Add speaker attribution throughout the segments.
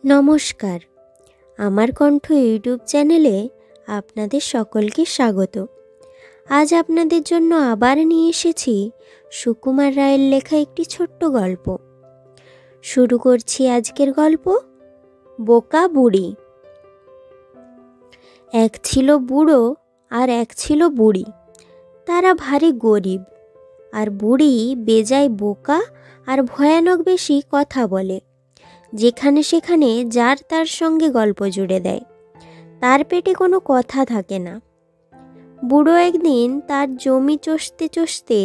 Speaker 1: নমস্কার, আমার কণ্ঠ ইউটিউব চ্যানেলে আপনাদের সকলকে স্বাগত। আজ আপনাদের জন্য আবার নিয়ে এসেছি সুকুমার রায়ের লেখা একটি ছোট্ট গল্প। শুরু করছি আজকের গল্প, বোকা বুড়ি। এক ছিল বুড়ো আর এক ছিল বুড়ি। তারা ভারী গরিব, আর বুড়ি বেজায় বোকা আর ভয়ানক বেশি কথা বলে। যেখানে সেখানে যার তার সঙ্গে গল্প জুড়ে দেয়, তার পেটে কোনো কথা থাকে না। বুড়ো একদিন তার জমি চষতে চষতে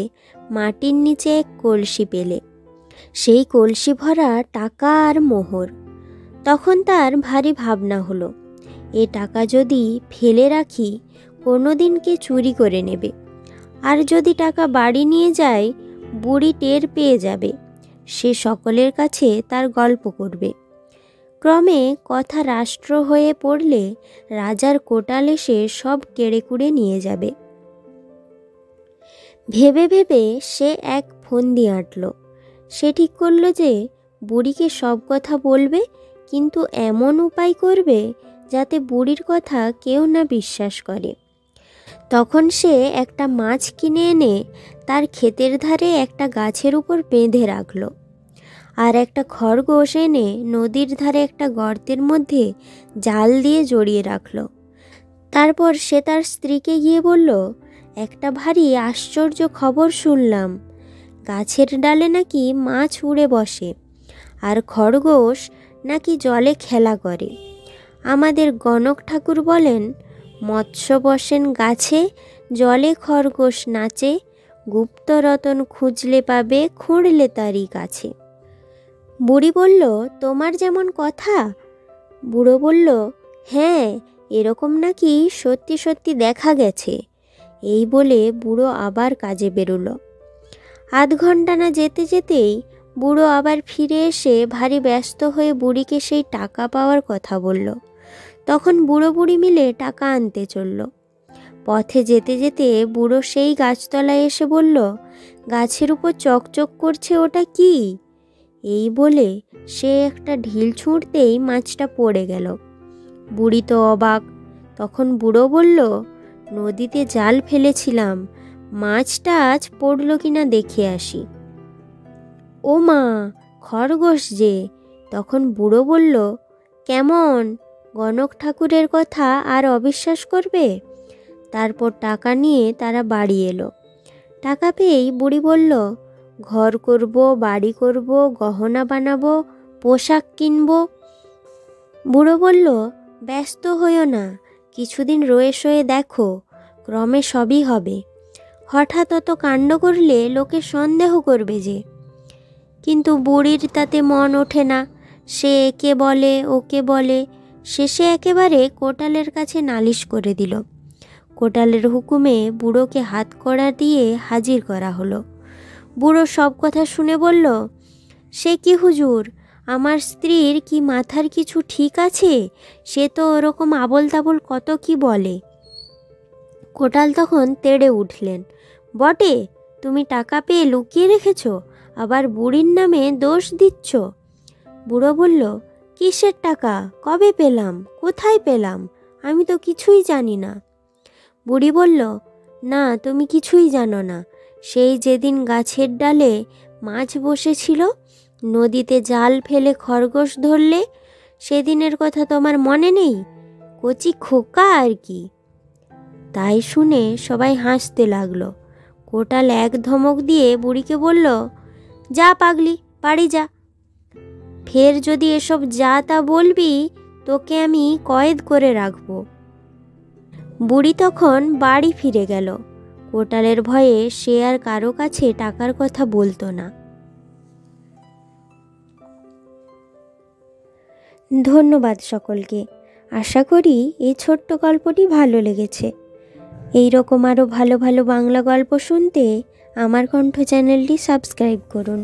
Speaker 1: মাটির নিচে এক কলসি পেলে। সেই কলসি ভরা টাকা আর মোহর। তখন তার ভারী ভাবনা হলো, এ টাকা যদি ফেলে রাখি কোনো দিন কে চুরি করে নেবে, আর যদি টাকা বাড়ি নিয়ে যায় বুড়ি টের পেয়ে যাবে। সে সকলের কাছে তার গল্প করবে। ক্রমে কথা রাষ্ট্র হয়ে পড়লে রাজার কোটাল এসে সব কেড়ে কুড়ে নিয়ে যাবে। ভেবে ভেবে সে এক ফন্দি আঁটল। সে ঠিক করলো যে বুড়িকে সব কথা বলবে, কিন্তু এমন উপায় করবে যাতে বুড়ির কথা কেউ না বিশ্বাস করে। তখন সে একটা মাছ কিনে এনে তার ক্ষেতের ধারে একটা গাছের উপর বেঁধে রাখল, আর একটা খরগোশ এনে নদীর ধারে একটা গর্তের মধ্যে জাল দিয়ে জড়িয়ে রাখল। তারপর সে তার স্ত্রীকে গিয়ে বলল, একটা ভারী আশ্চর্য খবর শুনলাম। গাছের ডালে নাকি মাছ উড়ে বসে, আর খরগোশ নাকি জলে খেলা করে। আমাদের গণক ঠাকুর বলেন, মৎস্য বসেন গাছে, জলে খরগোশ নাচে, গুপ্ত রতন খুঁজলে পাবে, খুঁড়লে তারই কাছে। বুড়ি বলল, তোমার যেমন কথা। বুড়ো বলল, হ্যাঁ, এরকম নাকি সত্যি সত্যি দেখা গেছে। এই বলে বুড়ো আবার কাজে বেরোলো। আধ ঘন্টা না যেতে যেতেই বুড়ো আবার ফিরে এসে ভারী ব্যস্ত হয়ে বুড়িকে সেই টাকা পাওয়ার কথা বলল। তখন বুড়ো বুড়ি মিলে টাকা আনতে চলল। পথে যেতে যেতে বুড়ো সেই গাছতলায় এসে বলল, গাছের উপর চকচক করছে, ওটা কি? এই বলে সে একটা ঢিল ছুঁড়তেই মাছটা পড়ে গেল। বুড়ি তো অবাক। তখন বুড়ো বলল, নদীতে জাল ফেলেছিলাম, মাছটা আজ পড়ল কিনা দেখে আসি। ও মা, খরগোশ যে! তখন বুড়ো বলল, কেমন, গণক ঠাকুরের কথা আর অবিশ্বাস করবে? তারপর টাকা নিয়ে তারা বাড়ি এলো। টাকা পেয়েই বুড়ি বলল, ঘর করব, বাড়ি করব, গহনা বানাবো, পোশাক কিনবো। বুড়ো বলল, ব্যস্ত হইও না, কিছুদিন রয়ে সয়ে দেখো, ক্রমে সবই হবে। হঠাৎ অত কাণ্ড করলে লোকে সন্দেহ করবে যে। কিন্তু বুড়ির তাতে মন ওঠে না। সে একে বলে ওকে বলে, শেষে একেবারে কোটালের কাছে নালিশ করে দিল। কোটালের হুকুমে বুড়োকে হাতকড়া দিয়ে হাজির করা হলো। বুড়ো সব কথা শুনে বলল, সে কি হুজুর, আমার স্ত্রীর কি মাথার কিছু ঠিক আছে? সে তো ওরকম আবল তাবল কত কি বলে। কোটাল তখন তেড়ে উঠলেন, বটে, তুমি টাকা পেয়ে লুকিয়ে রেখেছ, আবার বুড়ির নামে দোষ দিচ্ছ। বুড়ো বলল, কিসের টাকা, কবে পেলাম, কোথায় পেলাম? আমি তো কিছুই জানি না। বুড়ি বলল, না, তুমি কিছুই জানো না। সেই যেদিন গাছের ডালে মাছ বসেছিল, নদীতে জাল ফেলে খরগোশ ধরলে, সেদিনের কথা তোমার মনে নেই? কচি খোকা আর কি। তাই শুনে সবাই হাসতে লাগলো। কোটাল এক ধমক দিয়ে বুড়িকে বলল, যা পাগলি, বাড়ি যা। ফের যদি এসব যা তা বলবি, তোকে আমি কয়েদ করে রাখবো। বুড়ি তখন বাড়ি ফিরে গেল। কোটালের ভয়ে সে আর কারো কাছে টাকার কথা বলতো না। ধন্যবাদ সকলকে। আশা করি এই ছোট্ট গল্পটি ভালো লেগেছে। এই রকম আরও ভালো ভালো বাংলা গল্প শুনতে আমার কণ্ঠ চ্যানেলটি সাবস্ক্রাইব করুন।